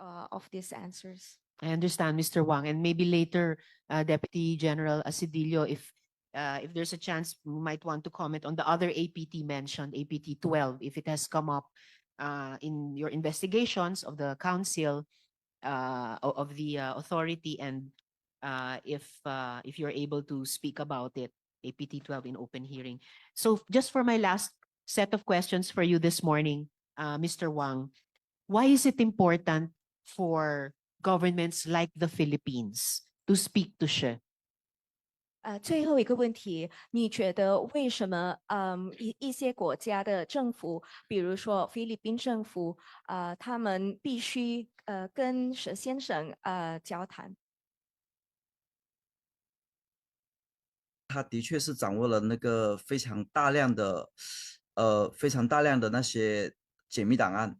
of these answers. I understand, Mr. Wang, and maybe later, Deputy General Asidillo, if there's a chance, we might want to comment on the other APT mentioned, APT 12, if it has come up in your investigations of the council of the authority, and if you're able to speak about it, APT 12 in open hearing. So just for my last set of questions for you this morning, Mr. Wang, why is it important for governments like the Philippines to speak to SHE? 最后一个问题，你觉得为什么一些国家的政府，比如说菲律宾政府，他们必须跟佘先生交谈？他的确是掌握了那个非常大量的那些解密档案，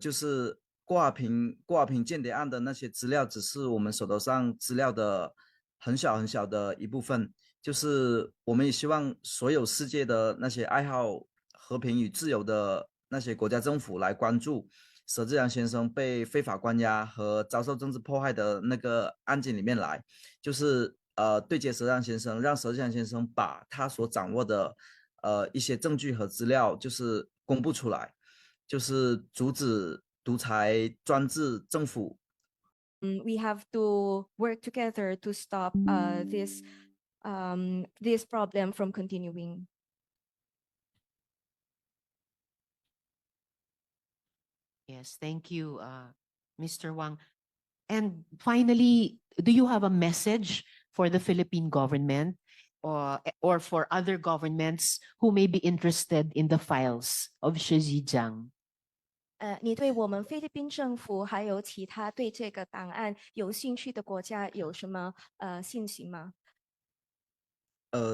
就是郭华平间谍案的那些资料，只是我们手头上资料的很小的一部分。就是我们也希望所有世界的那些爱好和平与自由的那些国家政府来关注佘志良先生被非法关押和遭受政治迫害的那个案件里面来，就是对接佘志良先生，让佘志良先生把他所掌握的一些证据和资料就是公布出来，就是阻止独裁专制政府。We have to work together to stop this problem from continuing. Yes, thank you, Mr. Wang. And finally, do you have a message for the Philippine government or for other governments who may be interested in the files of Shi Zhijiang? 你对我们菲律宾政府还有其他对这个档案有兴趣的国家有什么信息吗？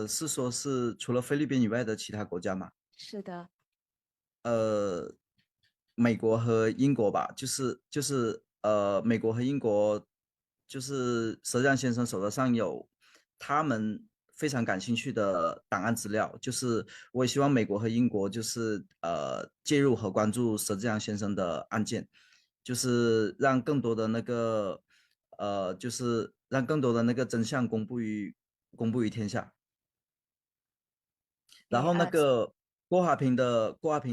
是说是除了菲律宾以外的其他国家吗？是的。美国和英国吧，美国和英国，就是佘亮先生手头上有他们非常感兴趣的档案资料，就是我也希望美国和英国就是介入和关注佘志良先生的案件，就是让更多的那个真相公布于天下。然后那个郭华平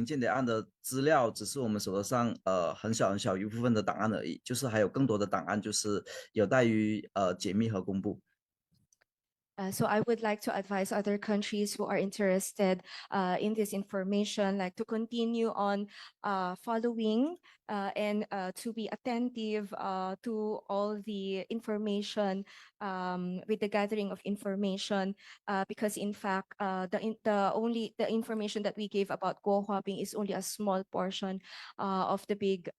间谍案的资料，只是我们手头上很小一部分的档案而已，就是还有更多的档案就是有待于解密和公布。So I would like to advise other countries who are interested in this information, like to continue on following and to be attentive to all the information with the gathering of information, because in fact the information that we gave about Guo Huaping is only a small portion of the big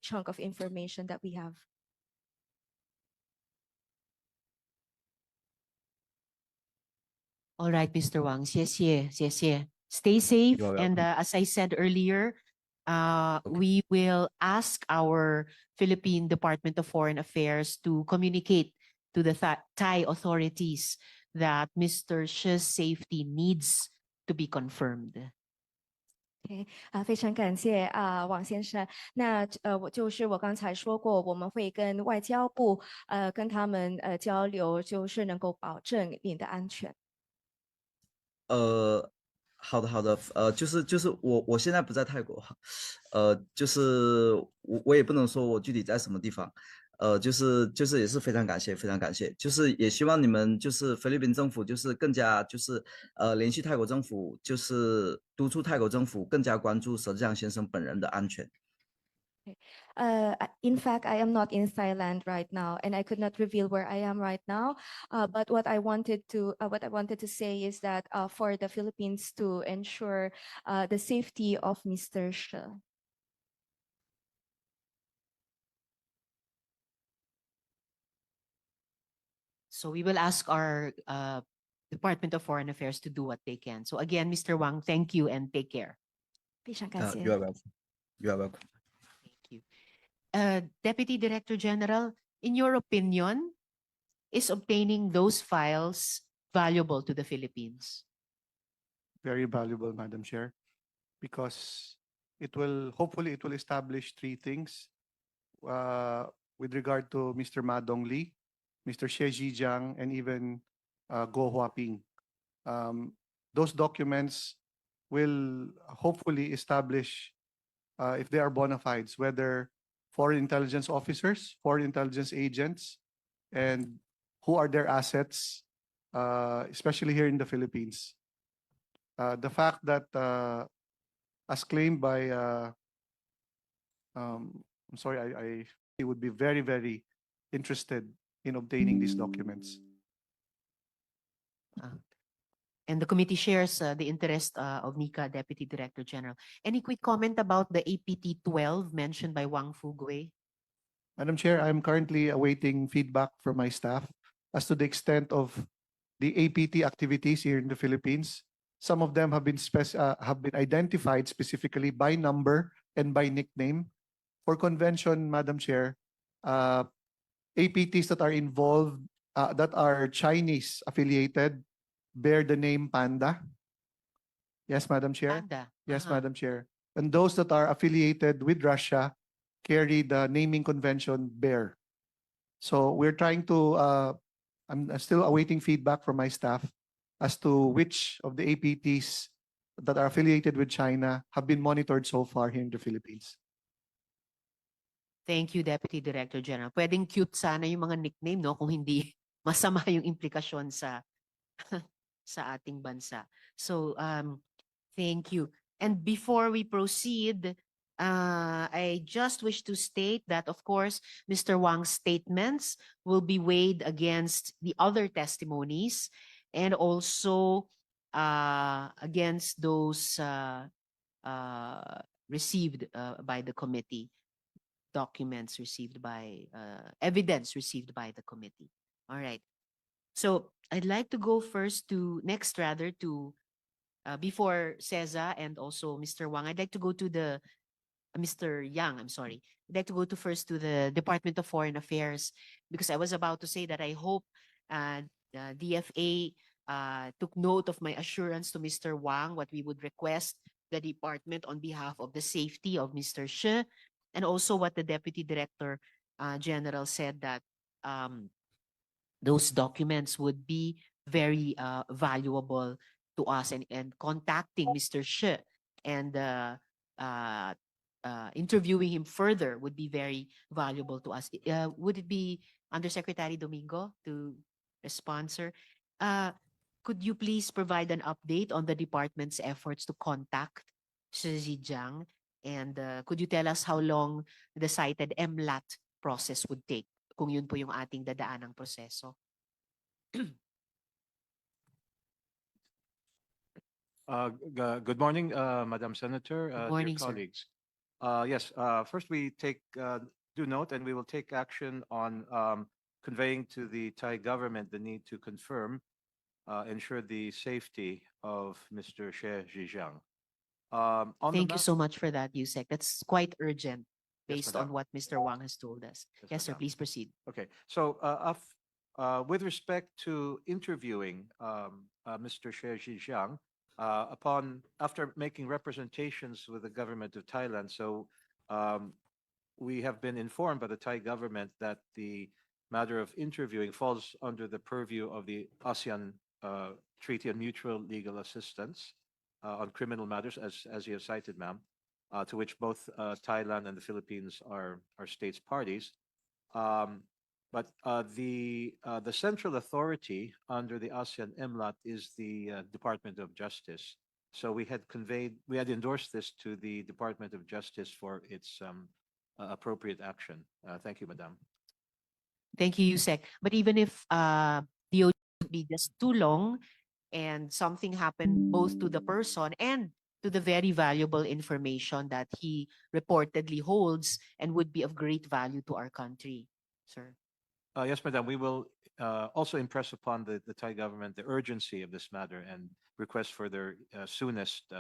chunk of information that we have. All right, Mr. Wang, 谢谢. Stay safe. And as I said earlier, we will ask our Philippine Department of Foreign Affairs to communicate to the Thai authorities that Mr. Shi's safety needs to be confirmed. OK 非常感谢王先生。那我刚才说过，我们会跟外交部跟他们交流，就是能够保证您的安全。好的，就是我现在不在泰国，就是我也不能说我具体在什么地方，就是也是非常感谢，就是也希望你们就是菲律宾政府就是更加就是联系泰国政府，就是督促泰国政府更加关注佘志良先生本人的安全。In fact, I am not in Thailand right now, and I could not reveal where I am right now. But what I wanted to say is that for the Philippines to ensure the safety of Mr. Shi. So we will ask our Department of Foreign Affairs to do what they can. So again, Mr. Wang, thank you and take care. 非常感谢。You are welcome. You are welcome. Thank you. Deputy Director General, in your opinion, is obtaining those files valuable to the Philippines? Very valuable, Madam Chair, because hopefully it will establish three things. with regard to Mr. Ma Dongli, Mr. Xie Zhijiang, and even Go Huaping. Those documents will hopefully establish if they are bona fides, whether foreign intelligence officers, foreign intelligence agents, and who are their assets, especially here in the Philippines. The fact that, as claimed by, I'm sorry, I would be very, very interested in obtaining these documents. And the committee shares the interest of NICA Deputy Director General. Any quick comment about the APT 12 mentioned by Wang Fugui? Madam Chair, I'm currently awaiting feedback from my staff as to the extent of the APT activities here in the Philippines. Some of them have been identified specifically by number and by nickname. For convention, Madam Chair, APTs that are involved, that are Chinese affiliated, bear the name Panda. Yes, Madam Chair. Panda. Yes, Uh-huh. Madam Chair. And those that are affiliated with Russia carry the naming convention Bear. So we're trying to, I'm still awaiting feedback from my staff as to which of the APTs that are affiliated with China have been monitored so far here in the Philippines. Thank you, Deputy Director General. Pwedeng cute sana yung mga nickname, no? Kung hindi masama yung implikasyon sa sa ating bansa. So, thank you. And before we proceed, I just wish to state that, of course, Mr. Wang's statements will be weighed against the other testimonies and also against those received by the committee, documents received by, evidence received by the committee. All right. So I'd like to go next to before Ceza and also Mr. Wang, I'd like to go to the Mr. Yang, I'm sorry. I'd like to go first to the Department of Foreign Affairs because I was about to say that I hope DFA took note of my assurance to Mr. Wang, what we would request the department on behalf of the safety of Mr. Shi, and also what the Deputy Director General said that those documents would be very valuable to us, and contacting Mr. Shi and interviewing him further would be very valuable to us. Would it be Undersecretary Domingo to respond, sir? Could you please provide an update on the department's efforts to contact Shi Zhejiang? And could you tell us how long the cited MLAT process would take kung yun po yung ating dadaanang proseso? Good morning, Madam Senator, Good morning, dear sir. colleagues. Yes, first we do note and we will take action on conveying to the Thai government the need to ensure the safety of Mr. Xie Zhijiang. Thank you so much for that, Yusek. That's quite urgent Yes, based on madam. what Mr. Wang has told us. Yes, sir, madam. please proceed. Okay, so with respect to interviewing Mr. Xie Zhijiang, after making representations with the government of Thailand, so we have been informed by the Thai government that the matter of interviewing falls under the purview of the ASEAN Treaty on Mutual Legal Assistance on criminal matters, as you have cited, ma'am, to which both Thailand and the Philippines are states parties. But the central authority under the ASEAN MLAT is the Department of Justice. So we had endorsed this to the Department of Justice for its appropriate action. Thank you, Madam. Thank you, Yusek. But even if DOJ would be just too long and something happened both to the person and to the very valuable information that he reportedly holds and would be of great value to our country, sir. Yes, Madam. We will also impress upon the Thai government the urgency of this matter and request for their soonest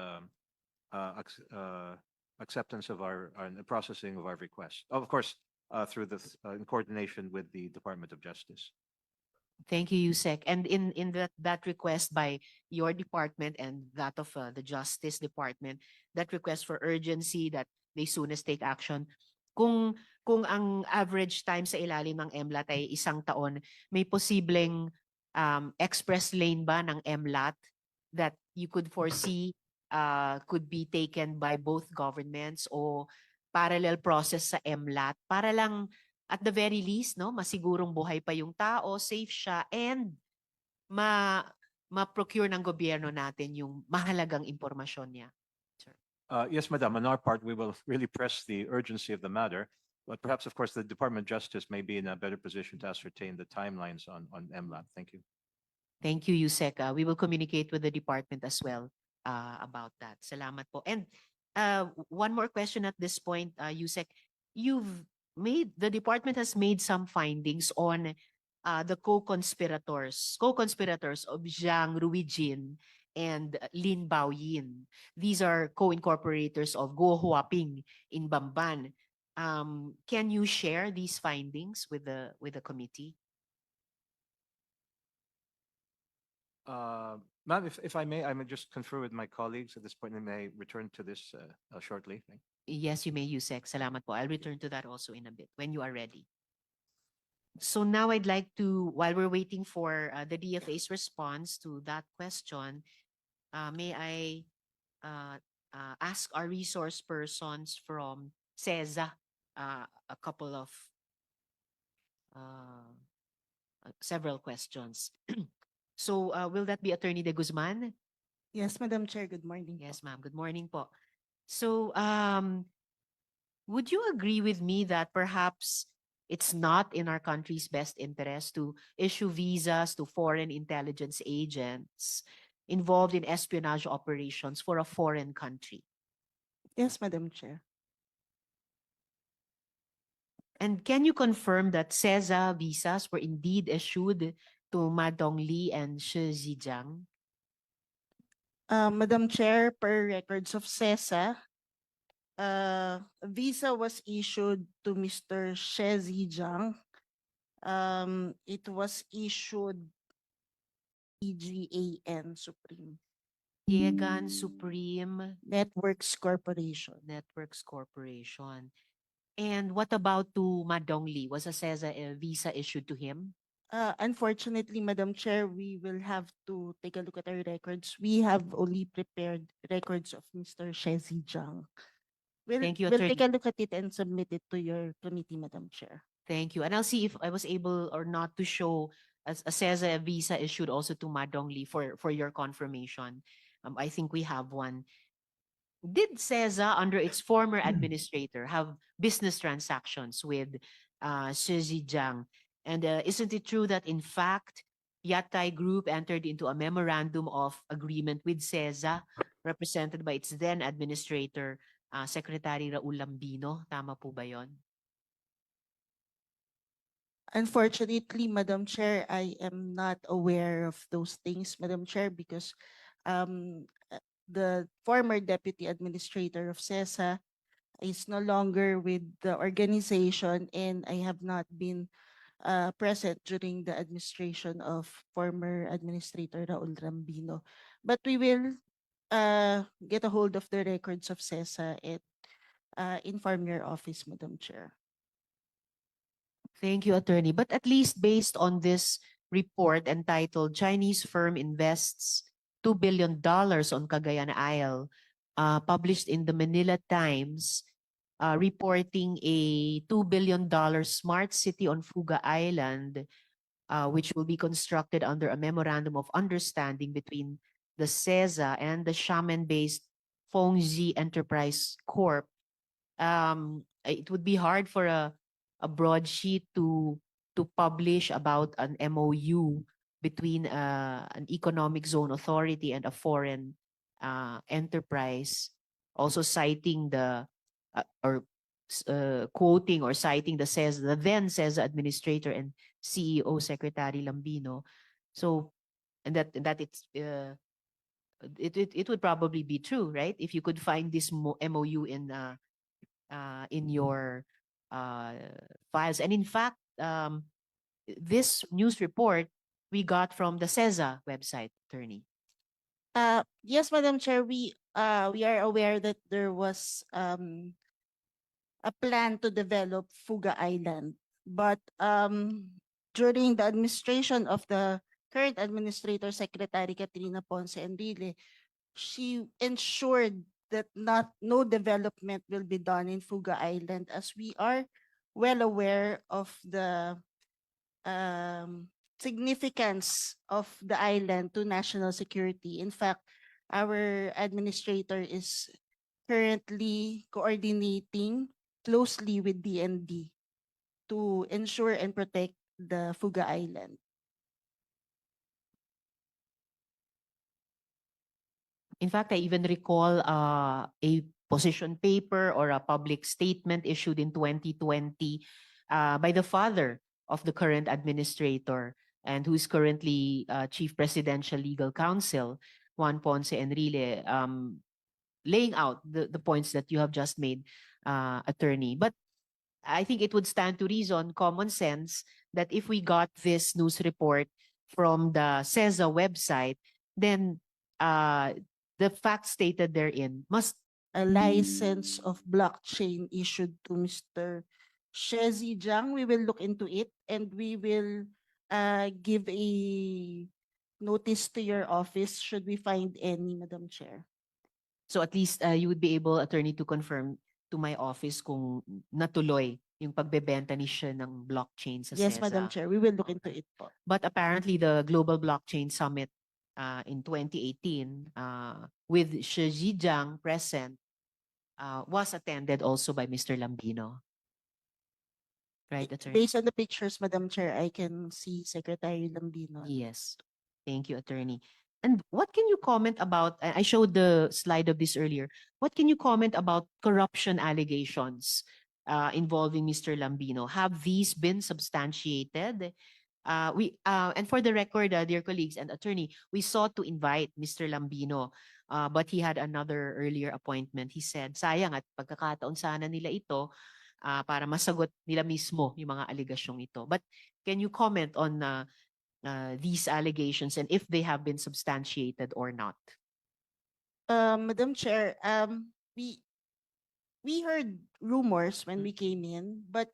acceptance of and processing of our request. Of course, through in coordination with the Department of Justice. Thank you, Yusek. And in that request by your department and that of the Justice Department, that request for urgency that they soonest take action, kung kung ang average time sa ilalim ng MLAT ay 1 taon, may posibleng express lane ba ng MLAT that you could foresee could be taken by both governments o parallel process sa MLAT para lang at the very least, no, masigurong buhay pa yung tao, safe siya, and ma-procure ng gobyerno natin yung mahalagang impormasyon niya. Yes, Madam. On our part, we will really press the urgency of the matter. But perhaps, of course, the Department of Justice may be in a better position to ascertain the timelines on MLAT. Thank you. Thank you, Yusek. We will communicate with the department as well about that. Salamat po. And one more question at this point, Yusek. The department has made some findings on the co-conspirators of Jiang Ruijin and Lin Baoyin. These are co-incorporators of Guo Huaping in Bamban. Can you share these findings with the committee? Ma'am, if I may just confer with my colleagues at this point and may return to this shortly. Thank Yes, you may, Yusek. Salamat po. I'll return to that also in a bit when you are ready. So now I'd like to, while we're waiting for the DFA's response to that question, may I ask our resource persons from CESA a couple of several questions. So will that be Attorney De Guzman? Yes, Madam Chair, good morning. Yes, ma'am. Good morning po. So, would you agree with me that perhaps it's not in our country's best interest to issue visas to foreign intelligence agents involved in espionage operations for a foreign country? Yes, Madam Chair. And can you confirm that CESA visas were indeed issued to Ma Dongli and Shi Zhejiang? Madam Chair, per records of CESA, a visa was issued to Mr. She Zhejiang. It was issued EGAN Supreme Yegan Supreme Networks Corporation. Networks Corporation. And what about to Ma Dongli? Was a CESA visa issued to him? Unfortunately, Madam Chair, we will have to take a look at our records. We have only prepared records of Mr. She Zhejiang. Thank you, We'll take Attorney. a look at it and submit it to your committee, Madam Chair. Thank you. And I'll see if I was able or not to show as a CESA visa issued also to Ma Dongli for your confirmation. I think we have one. Did CESA under its former administrator have business transactions with Shi Zhejiang? And isn't it true that in fact, Yatai Group entered into a memorandum of agreement with CESA, represented by its then administrator, Secretary Raul Lambino? Tama po ba yon? Unfortunately, Madam Chair, I am not aware of those things, Madam Chair, because the former deputy administrator of CESA is no longer with the organization, and I have not been present during the administration of former administrator Raul Rambino. But we will get a hold of the records of CESA and inform your office, Madam Chair. Thank you, Attorney. But at least based on this report entitled Chinese Firm Invests $2 billion on Cagayan Isle, published in the Manila Times, reporting a $2 billion smart city on Fuga Island, which will be constructed under a memorandum of understanding between the CESA and the Xiamen-based Fengzi Enterprise Corp. It would be hard for a broadsheet to publish about an MOU between an economic zone authority and a foreign enterprise, also citing the quoting or citing the then CESA administrator and CEO Secretary Lambino. So, and that it would probably be true, right? If you could find this MOU in your files. And in fact, this news report we got from the CESA website, Attorney. Yes, Madam Chair, we are aware that there was a plan to develop Fuga Island. But during the administration of the current administrator, Secretary Katrina Ponce Enrile, she ensured that no development will be done in Fuga Island, as we are well aware of the significance of the island to national security. In fact, our administrator is currently coordinating closely with DND to ensure and protect the Fuga Island. In fact, I even recall a position paper or a public statement issued in 2020 by the father of the current administrator and who is currently Chief Presidential Legal Counsel, Juan Ponce Enrile, laying out the points that you have just made, attorney. But I think it would stand to reason, common sense, that if we got this news report from the CESA website, then the facts stated therein must A license of blockchain issued to Mr. Shezi Jiang. We will look into it and we will give a notice to your office should we find any, Madam Chair. so at least you would be able, attorney, to confirm to my office kung natuloy yung pagbebenta ni siya ng blockchain sa Yes, CESA. Madam Chair, we will look into it po. But apparently the Global Blockchain Summit in 2018 with Shi Zhejiang present was attended also by Mr. Lambino. Right, attorney? Based on the pictures, Madam Chair, I can see Secretary Lambino. Yes. Thank you, attorney. And what can you comment about, I showed the slide of this earlier, what can you comment about corruption allegations involving Mr. Lambino? Have these been substantiated? And for the record, dear colleagues and attorney, we sought to invite Mr. Lambino, but he had another earlier appointment. He said, sayang at pagkakataon sana nila ito para masagot nila mismo yung mga alegasyong ito. But can you comment on these allegations and if they have been substantiated or not? Madam Chair, we heard rumors when we came in, but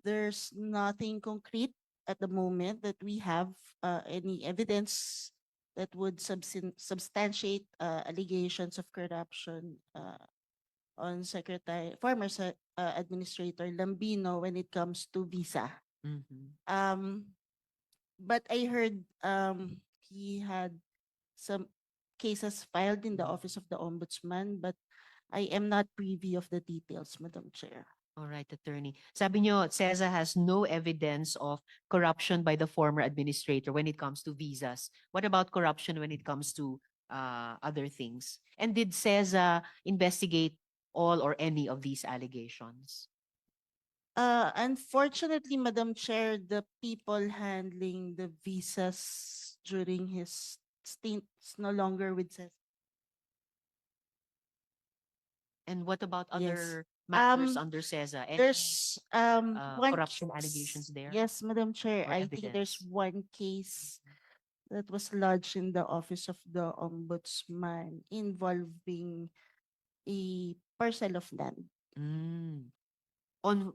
there's nothing concrete at the moment that we have any evidence that would substantiate allegations of corruption on former Administrator Lambino when it comes to visa. Mhm. But I heard he had some cases filed in the Office of the Ombudsman, but I am not privy of the details, Madam Chair. All right, attorney. Sabi nyo, CESA has no evidence of corruption by the former administrator when it comes to visas. What about corruption when it comes to other things? And did CESA investigate all or any of these allegations? Unfortunately, Madam Chair, the people handling the visas during his stint is no longer with CESA. And what about Yes. other matters Um, under CESA? Any, There's one corruption case- allegations there? Yes, Madam Chair, Or I think there's evidence? one case that was lodged in the Office of the Ombudsman involving a parcel of land. Mm. On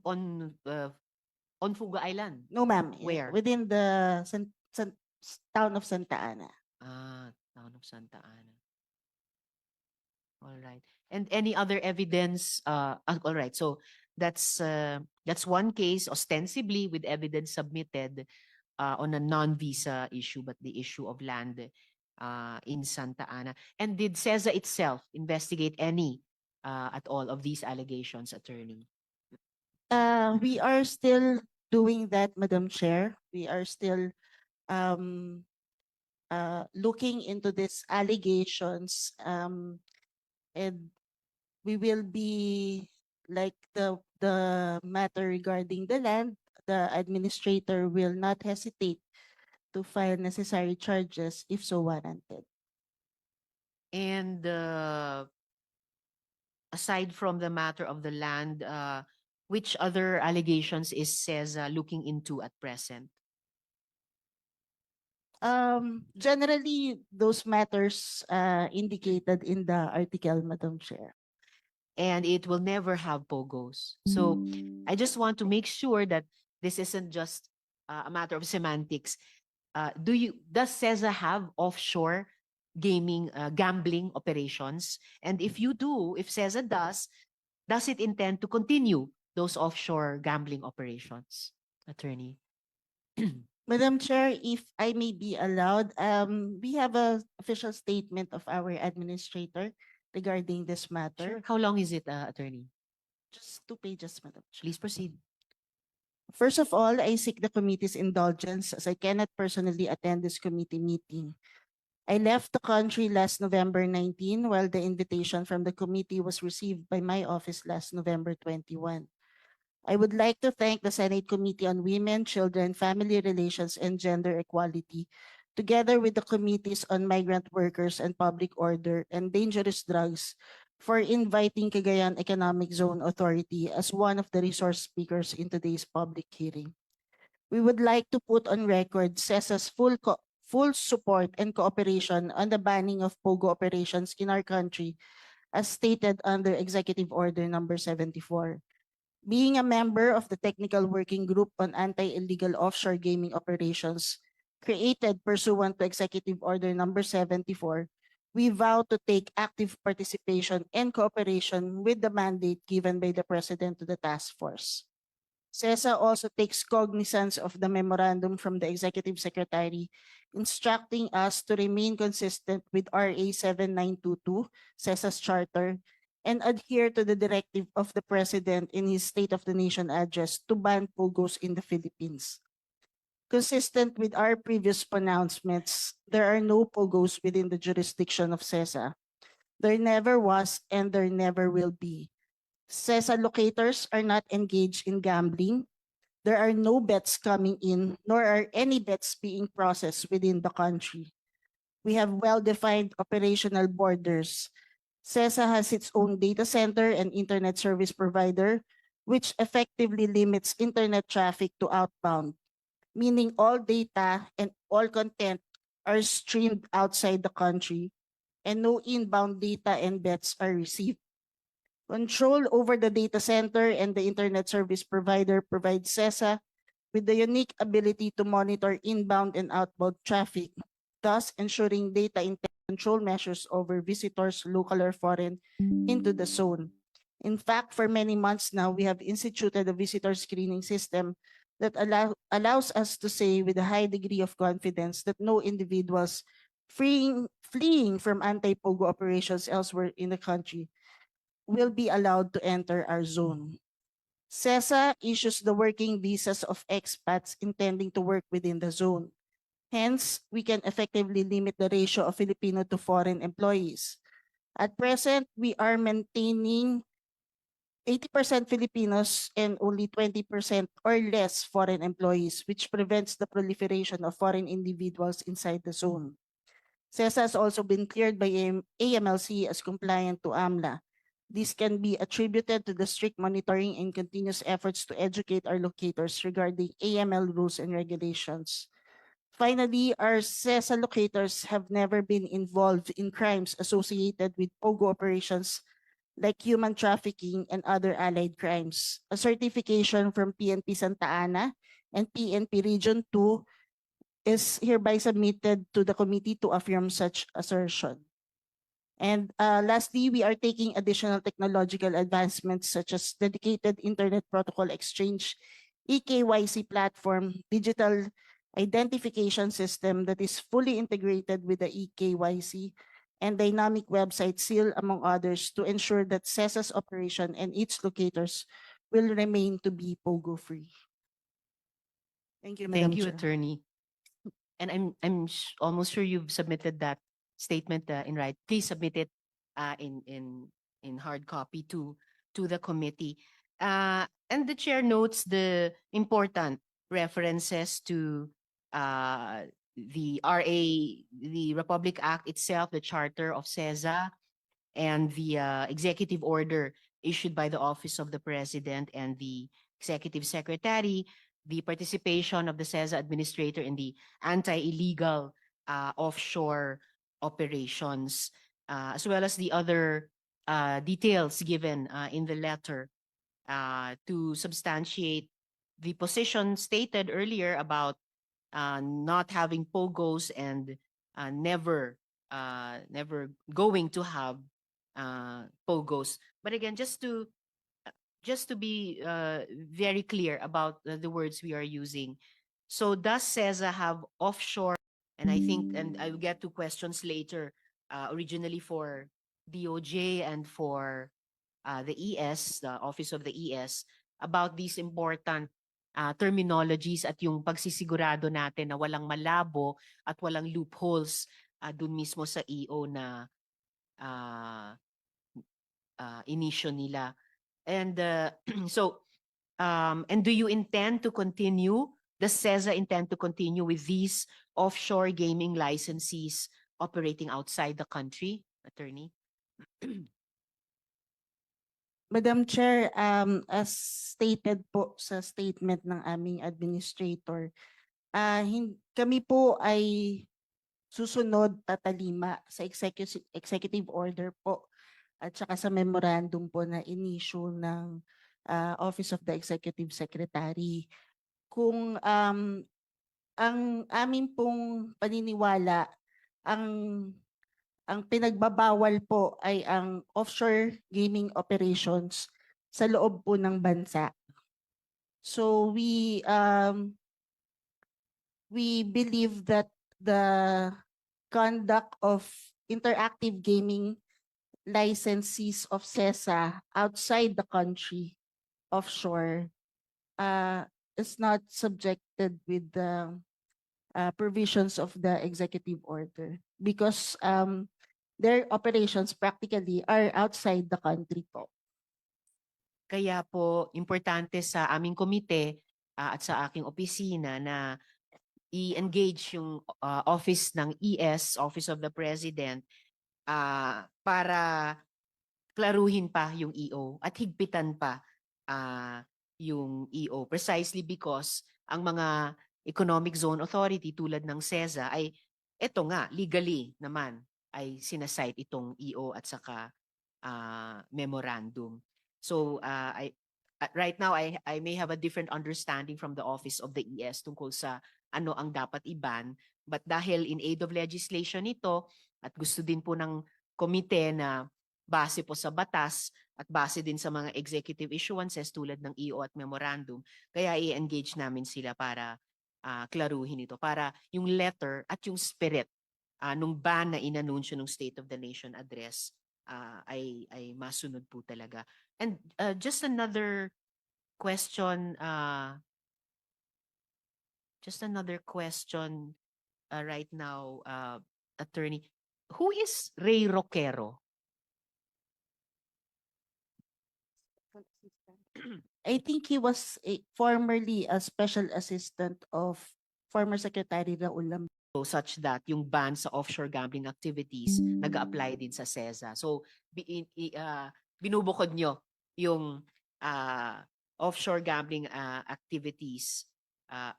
Fuga Island? No, ma'am. Where? Within the town of Santa Ana. Town of Santa Ana. All right. And any other evidence? All right. So that's one case ostensibly with evidence submitted on a non-visa issue, but the issue of land in Santa Ana. And did CESA itself investigate any at all of these allegations, attorney? We are still doing that, Madam Chair. We are still looking into these allegations, and we will be like the matter regarding the land. The administrator will not hesitate to file necessary charges if so warranted. And aside from the matter of the land, which other allegations is CESA looking into at present? Generally, those matters indicated in the article, Madam Chair. and it will never have POGOs. So I just want to make sure that this isn't just a matter of semantics. Does CESA have offshore gaming, gambling operations? And if you do, if CESA does it intend to continue those offshore gambling operations? Attorney. Madam Chair, if I may be allowed, we have a official statement of our administrator regarding this matter. Sure. How long is it, Attorney? Just 2 pages, Madam Chair. Please proceed. First of all, I seek the committee's indulgence as I cannot personally attend this committee meeting. I left the country last November 19, while the invitation from the committee was received by my office last November 21. I would like to thank the Senate Committee on Women, Children, Family Relations, and Gender Equality, together with the Committees on Migrant Workers and Public Order and Dangerous Drugs, for inviting Cagayan Economic Zone Authority as one of the resource speakers in today's public hearing. We would like to put on record CESA's full support and cooperation on the banning of POGO operations in our country, as stated under Executive Order Number 74. Being a member of the Technical Working Group on Anti-Illegal Offshore Gaming Operations, created pursuant to Executive Order Number 74, we vow to take active participation and cooperation with the mandate given by the President to the task force. CESA also takes cognizance of the memorandum from the Executive Secretary instructing us to remain consistent with RA 7922, CESA's charter, and adhere to the directive of the President in his State of the Nation address to ban POGOs in the Philippines. Consistent with our previous pronouncements, there are no POGOs within the jurisdiction of CESA. There never was and there never will be. CESA locators are not engaged in gambling. There are no bets coming in, nor are any bets being processed within the country. We have well-defined operational borders. CESA has its own data center and internet service provider, which effectively limits internet traffic to outbound, meaning all data and all content are streamed outside the country, and no inbound data and bets are received. Control over the data center and the internet service provider provides CESA with the unique ability to monitor inbound and outbound traffic, thus ensuring data control measures over visitors, local or foreign, into the zone. In fact, for many months now, we have instituted a visitor screening system that allows us to say with a high degree of confidence that no individuals fleeing from anti-POGO operations elsewhere in the country will be allowed to enter our zone. CESA issues the working visas of expats intending to work within the zone. Hence, we can effectively limit the ratio of Filipino to foreign employees. At present, we are maintaining 80% Filipinos and only 20% or less foreign employees, which prevents the proliferation of foreign individuals inside the zone. CESA has also been cleared by AMLC as compliant to AMLA. This can be attributed to the strict monitoring and continuous efforts to educate our locators regarding AML rules and regulations. Finally, our CESA locators have never been involved in crimes associated with POGO operations like human trafficking and other allied crimes. A certification from PNP Santa Ana and PNP Region 2 is hereby submitted to the committee to affirm such assertion. And lastly, we are taking additional technological advancements such as dedicated Internet Protocol Exchange, eKYC platform, digital identification system that is fully integrated with the eKYC, and dynamic website seal, among others, to ensure that CESA's operation and its locators will remain to be POGO-free. Thank you, Madam Thank you, Chair. Attorney. And I'm almost sure you've submitted that statement in right. Please submit it in hard copy to the committee. And the chair notes the important references to the RA, the Republic Act itself, the Charter of CESA, and the executive order issued by the Office of the President and the Executive Secretary, the participation of the CESA administrator in the anti-illegal offshore operations, as well as the other details given in the letter to substantiate the position stated earlier about not having pogos and never going to have pogos. But again, just to be very clear about the words we are using. So does CESA have offshore? And I think, and I will get to questions later, originally for DOJ and for the ES, the Office of the ES, about these important terminologies at yung pagsisigurado natin na walang malabo at walang loopholes dun mismo sa EO na inisyo nila. And so, and do you intend to continue? Does CESA intend to continue with these offshore gaming licensees operating outside the country, attorney? Madam Chair, as stated po sa statement ng aming administrator, kami po ay susunod tatalima sa executive order po at saka sa memorandum po na in-issue ng Office of the Executive Secretary. Kung ang amin pong paniniwala, ang pinagbabawal po ay ang offshore gaming operations sa loob po ng bansa. So we believe that the conduct of interactive gaming licensees of CESA outside the country, offshore, is not subjected with the provisions of the executive order because their operations practically are outside the country po. Kaya po, importante sa aming komite at sa aking opisina na i-engage yung office ng ES, Office of the President, para klaruhin pa yung EO at higpitan pa yung EO. Precisely because ang mga economic zone authority tulad ng CESA ay eto nga, legally naman ay sinasite itong EO at saka memorandum. So right now I may have a different understanding from the office of the ES tungkol sa ano ang dapat iban, but dahil in aid of legislation ito at gusto din po ng komite na base po sa batas at base din sa mga executive issuances tulad ng EO at memorandum, kaya i-engage namin sila para klaruhin ito, para yung letter at yung spirit nung ban na inanunsyo ng State of the Nation address ay masunod po talaga. And just another question, right now, attorney. Who is Ray Roquero? I think he was formerly a special assistant of former Secretary Raul Lambert. Such that yung ban sa offshore gambling activities nag-apply din sa CESA. So binubukod nyo yung offshore gambling activities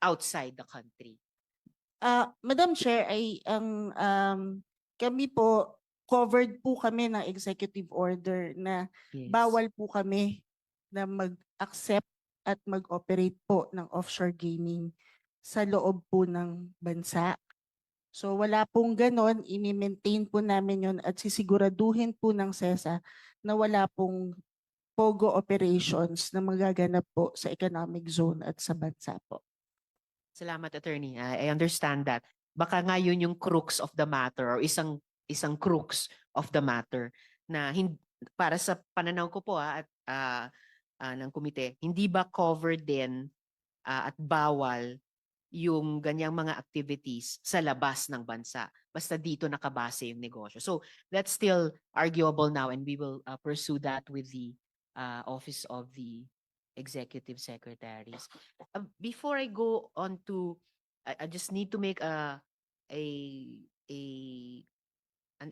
outside the country. Madam Chair, kami po covered po kami ng executive order na Yes. bawal po kami na mag-accept at mag-operate po ng offshore gaming sa loob po ng bansa. So wala pong ganon, i-maintain po namin yun at sisiguraduhin po ng CESA na wala pong POGO operations na magaganap po sa economic zone at sa bansa po. Salamat, attorney. I understand that. Baka nga yun yung crux of the matter or isang crux of the matter na para sa pananaw ko po at ng komite, hindi ba covered din at bawal yung ganyang mga activities sa labas ng bansa. Basta dito nakabase yung negosyo. So that's still arguable now and we will pursue that with the Office of the Executive Secretaries. Before I go on to, I just need to make an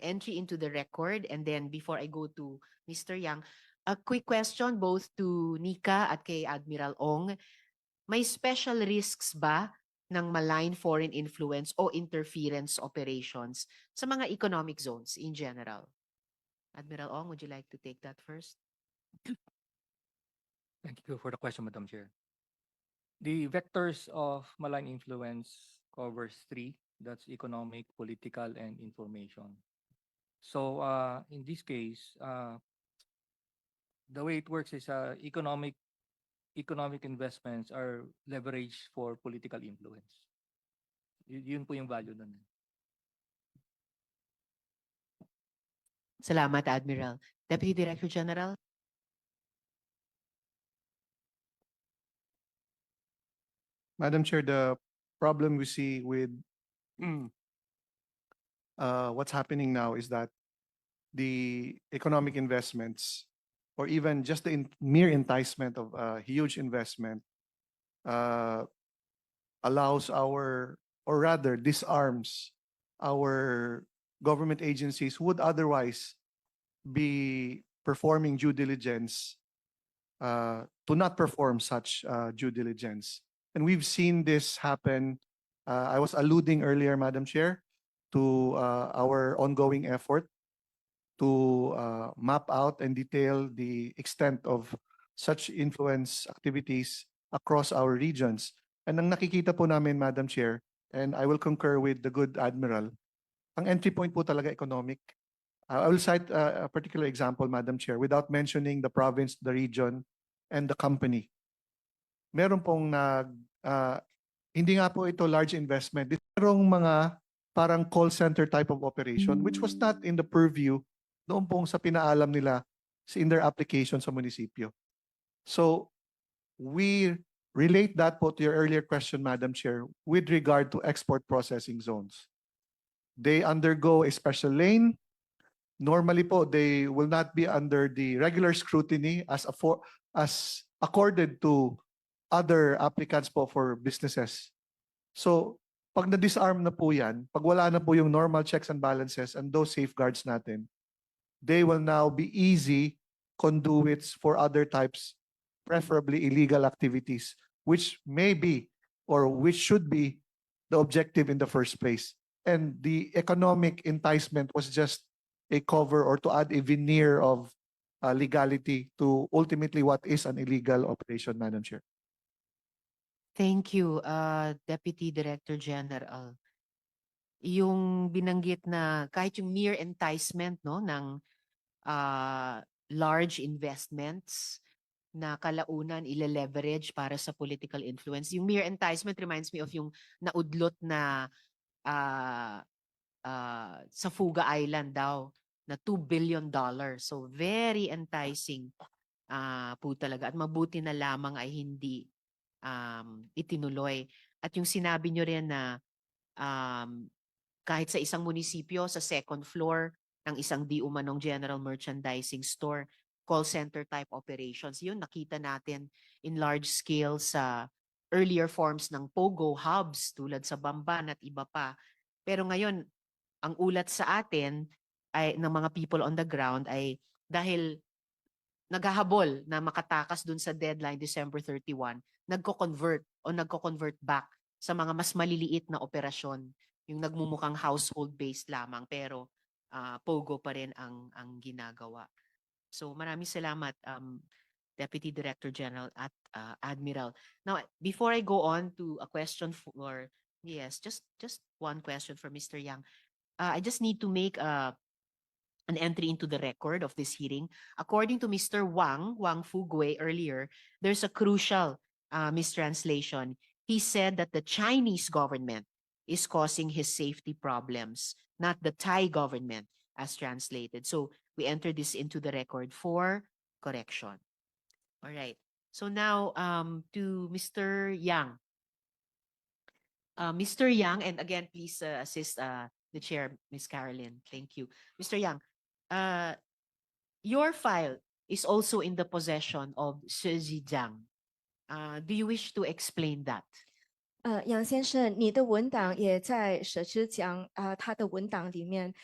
entry into the record, and then before I go to Mr. Yang, a quick question both to Nika at kay Admiral Ong. May special risks ba ng malign foreign influence o interference operations sa mga economic zones in general? Admiral Ong, would you like to take that first? Thank you for the question, Madam Chair. The vectors of malign influence covers three. That's economic, political, and information. So in this case, the way it works is economic investments are leveraged for political influence. Yun po yung value nun. Salamat, Admiral. Deputy Director General? Madam Chair, the problem we see with what's happening now is that the economic investments, or even just the mere enticement of a huge investment, allows or rather disarms our government agencies who would otherwise be performing due diligence to not perform such due diligence. And we've seen this happen. I was alluding earlier, Madam Chair, to our ongoing effort to map out and detail the extent of such influence activities across our regions. And ang nakikita po namin, Madam Chair, and I will concur with the good Admiral, ang entry point po talaga economic. I will cite a particular example, Madam Chair, without mentioning the province, the region, and the company. Meron pong hindi nga po ito large investment. Merong mga parang call center type of operation which was not in the purview noon pong sa pinaalam nila in their application sa munisipyo. So we relate that po to your earlier question, Madam Chair, with regard to export processing zones. They undergo a special lane. Normally po, they will not be under the regular scrutiny as accorded to other applicants po for businesses. So, pag na-disarm na po yan, pag wala na po yung normal checks and balances and those safeguards natin, they will now be easy conduits for other types, preferably illegal activities, which may be or which should be the objective in the first place. And the economic enticement was just a cover or to add a veneer of legality to ultimately what is an illegal operation, Madam Chair. Thank you, Deputy Director General. Yung binanggit na kahit yung mere enticement no ng large investments na kalaunan ile-leverage para sa political influence. Yung mere enticement reminds me of yung naudlot na sa Fuga Island daw na $2 billion. So very enticing po talaga at mabuti na lamang ay hindi itinuloy. At yung sinabi nyo rin na kahit sa isang munisipyo, sa second floor ng isang di umanong general merchandising store, call center type operations, yun nakita natin in large scale sa earlier forms ng POGO hubs tulad sa Bamban at iba pa. Pero ngayon, ang ulat sa atin ay ng mga people on the ground ay dahil naghahabol na makatakas dun sa deadline December 31, nagko-convert back sa mga mas maliliit na operasyon, yung nagmumukhang household-based lamang pero POGO pa rin ang ginagawa. So maraming salamat, Deputy Director General at Admiral. Now, before I go on to a question for, yes, just one question for Mr. Yang. I just need to make an entry into the record of this hearing. According to Mr. Wang Fugui earlier, there's a crucial mistranslation. He said that the Chinese government is causing his safety problems, not the Thai government as translated. So we enter this into the record for correction. All right. So now to Mr. Yang. Mr. Yang, and again, please assist the chair, Ms. Carolyn. Thank you. Mr. Yang, your file is also in the possession of Shi Zhijiang. Do you wish to explain that? 杨先生，你的文档也在沈之江他的文档里面。